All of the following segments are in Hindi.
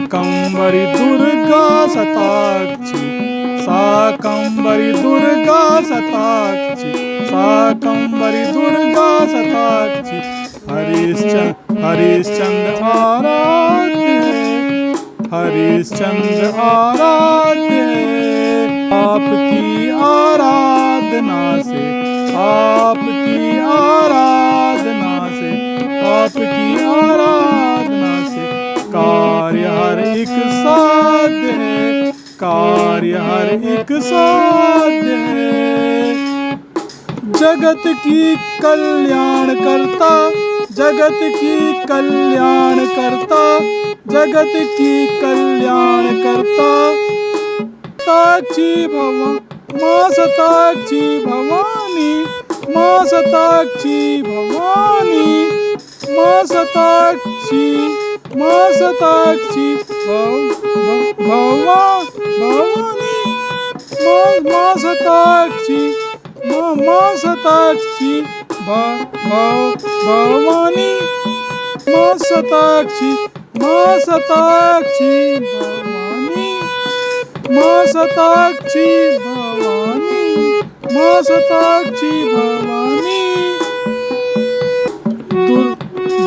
शाकंभरी दुर्गा शताक्षी, शाकंभरी दुर्गा शताक्षी, शाकंभरी दुर्गा शताक्षी। हरिश्चंद्र आराध्य है, हरिश्चंद्र आराध्य है। आपकी आराधना से, आपकी आराधना से, आपकी आराधना से कार्य हर एक साध्य है, कार्य हर एक साध्य है। जगत की कल्याण करता, जगत की कल्याण करता, जगत की कल्याण करता। शताक्षी भवानी, माँ शताक्षी भवानी, माँ शताक्षी भवानी, माँ शताक्षी, माँ शताक्षी भवानी, माँ शताक्षी, माँ शताक्षी भवानी, माँ शताक्षी, माँ शताक्षी भवानी, माँ शताक्षी भवानी, माँ शताक्षी भवानी।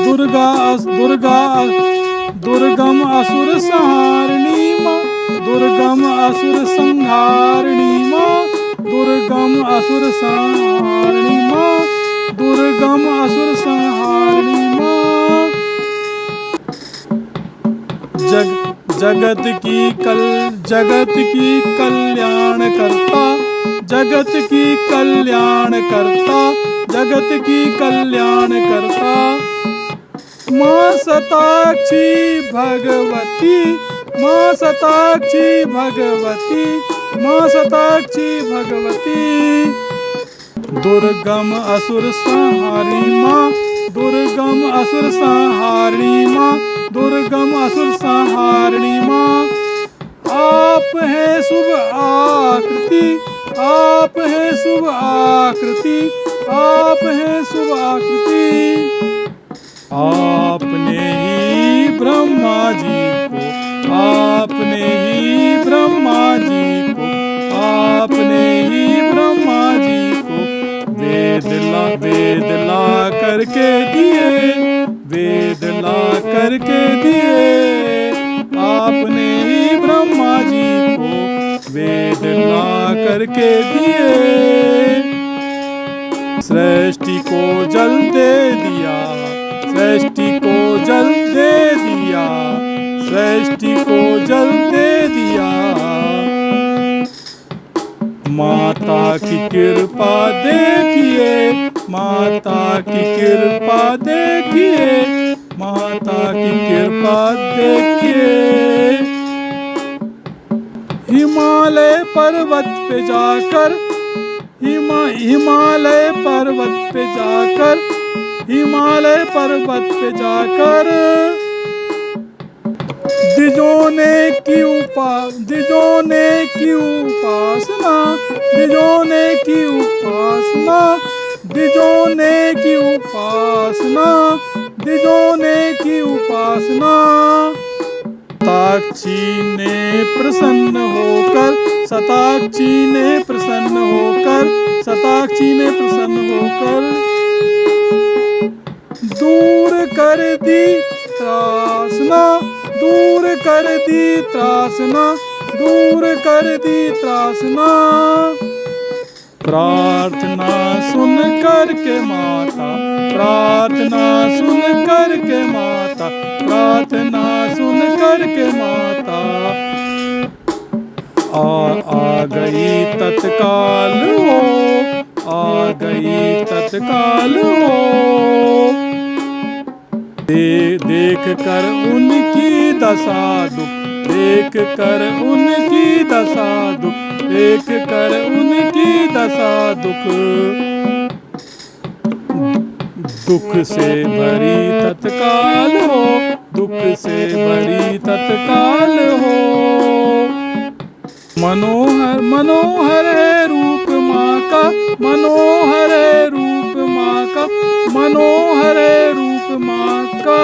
दुर्गा दुर्गा दुर्गम असुर संहारिणी माँ, दुर्गम असुर संहारिणी माँ, दुर्गम असुर संहारिणी माँ, दुर्गम असुर संहारिणी माँ। जगत की कल्याण करता, जगत की कल्याण करता, जगत की कल्याण करता। माँ शताक्षी भगवती, माँ शताक्षी भगवती, माँ शताक्षी भगवती। दुर्गम असुर संहारिणी माँ, दुर्गम असुर संहारिणी माँ, दुर्गम असुर संहारिणी माँ। आप है शुभ आकृति, आप है शुभ आकृति, आप है शुभ आकृति। आपने ही ब्रह्मा जी को, आपने ही ब्रह्मा जी को, आपने ही ब्रह्मा जी को वेद ला करके दिए, वेद ला करके दिए। आपने ही ब्रह्मा जी को वेद ला करके दिए। सृष्टि को जल दे दिया, सृष्टि को जल दे दिया, सृष्टि को जल दे दिया। माता की कृपा देखिए, माता की कृपा देखिए, माता की कृपा देखिए। हिमालय पर्वत पे जाकर, हिमालय पर्वत पे जाकर, हिमालय पर्वत पे जाकर द्विजों ने की उपासना, द्विजों ने की उपासना, द्विजों ने की उपासना, द्विजों ने की उपासना। शताक्षी ने प्रसन्न होकर, शताक्षी ने प्रसन्न होकर, शताक्षी ने प्रसन्न होकर दूर कर दी त्रासना, दूर कर दी त्रासना, दूर कर दी त्रासना। प्रार्थना सुन कर के माता, प्रार्थना सुन कर के माता, प्रार्थना सुन कर के माता। आ गई तत्काल हो, आ गई तत्काल हो। देख कर उनकी दशा दुख, देख कर उनकी दशा दुख, देख कर उनकी दशा दुख। दुख से भरी तत्काल हो, दुख से भरी तत्काल हो। मनोहर मनोहर है रूप माँ का, मनोहर है रूप माँ का, मनोहर है रूप माँ का।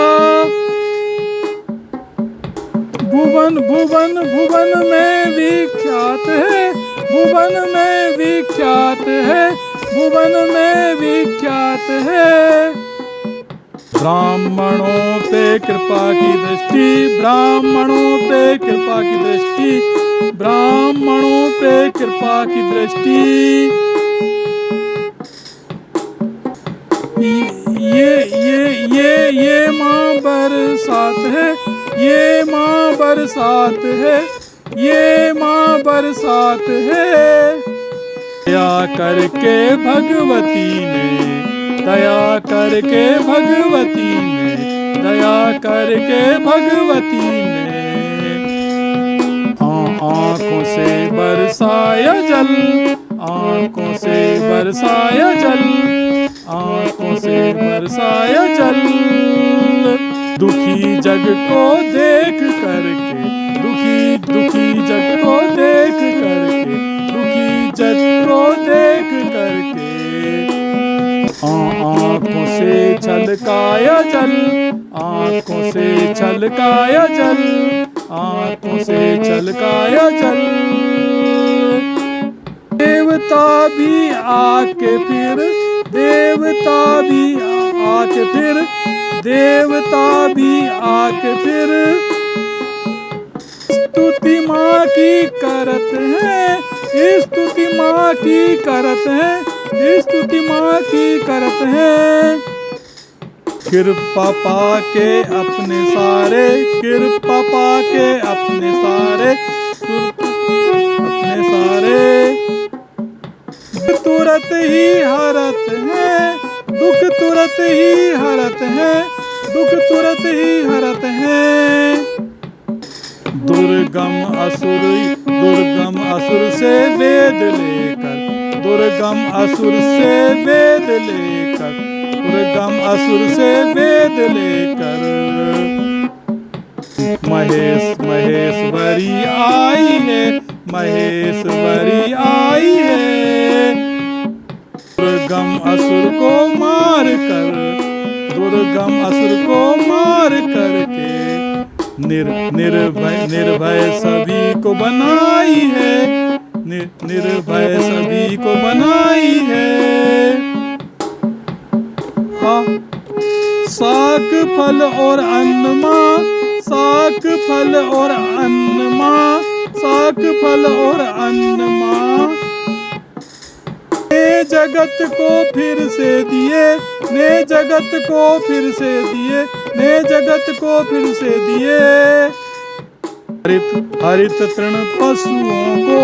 भुवन भुवन भुवन में विख्यात है, भुवन में विख्यात है, भुवन में विख्यात है। ब्राह्मणों पे कृपा की दृष्टि, ब्राह्मणों पे कृपा की दृष्टि, ब्राह्मणों पे कृपा की दृष्टि। ये माँ बरसात है, ये माँ बरसात है, ये माँ बरसात है। दया करके भगवती ने, दया करके भगवती ने, दया करके भगवती ने आँखों से बरसाया जल, आँखों से बरसाया जल, आँखों से बरसाया जल। दुखी जग को देख करके, दुखी जग को देख करके, दुखी जग को देख करके आँखों से छलकाया जल, आँखों से छलकाया जल, आँखों से छलकाया जल। देवता भी आके फिर, देवता भी आके फिर, देवता भी आके फिर स्तुति माँ की करत है, स्तुति माँ की करत है, स्तुति माँ की करत है। कृपा पाके अपने सारे, कृपा पाके अपने सारे, अपने सारे तुरत ही हरत है, दुख तुरत ही हरत है, दुख तुरत ही हरत है। दुर्गम असुर, दुर्गम असुर से वेद लेकर, दुर्गम असुर से वेद लेकर, दुर्गम असुर से वेद लेकर महेश्वरी आई है, महेश्वरी आई है। दुर्गम असुर को मार कर, दुर्गम असुर को मार करके निर्भय सभी को बनाई है, निर्भय सभी को बनाई है। साग फल और अन्न माँ, साग फल और अन्न माँ, साग फल और अन्न माँ ने जगत को फिर से दिए, ने जगत को फिर से दिए, ने जगत को फिर से दिए। हरित हरित तृण पशुओं को,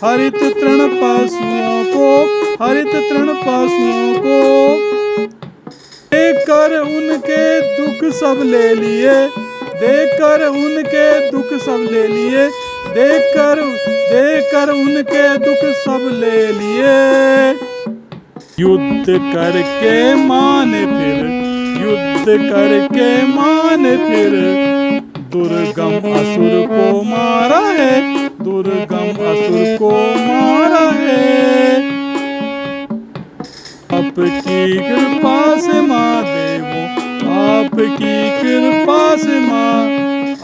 हरित तृण पशुओं को, हरित तृण पशुओं को देकर उनके दुख सब ले लिए, देकर उनके दुख सब ले लिए, देकर देकर उनके दुख सब ले लिए। युद्ध करके माने फिर, युद्ध करके माने फिर दुर्गम असुर को मारा है, दुर्गम असुर को मारा है। आपकी कृपा से माँ देवो, आपकी कृपा से माँ,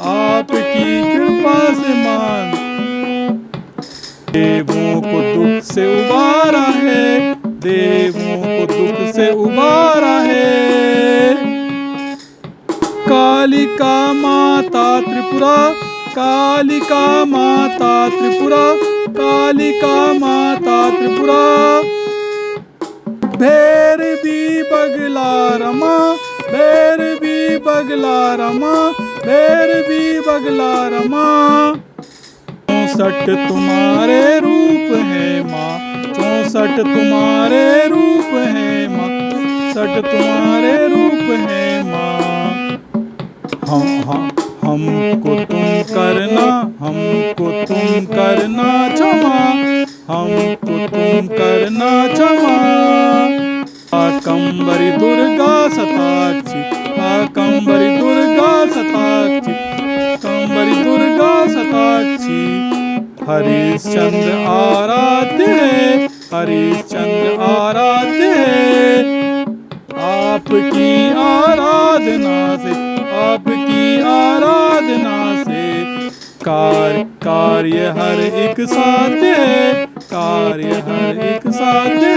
आपकी कृपा से माँ देवों को दुख से उबारा है, देवों को दुख से उबारा है। कालिका माता त्रिपुरा, कालिका माता त्रिपुरा, कालिका माता त्रिपुरा भैरवी बगला रमा, भैरवी बगला रमा, भैरवी बगला रमा। 64 तुम्हारे रूप है माँ, 64 तुम्हारे रूप है माँ, 64 तुम्हारे रूप है माँ। हमको तुम करना, हमको तुम करना क्षमा, हमको तुम करना क्षमा। आकंबरी दुर्गा सताक्षी, आकंबरी दुर्गा सताक्षी, आकंबरी दुर्गा सताक्षी। हरिश्चंद्र आराध्य है, हरिश्चंद्र आराध्य है। आपकी आराधना से, आपकी आराधना से कार्य हर एक साध्य है, कार्य हर एक साध्य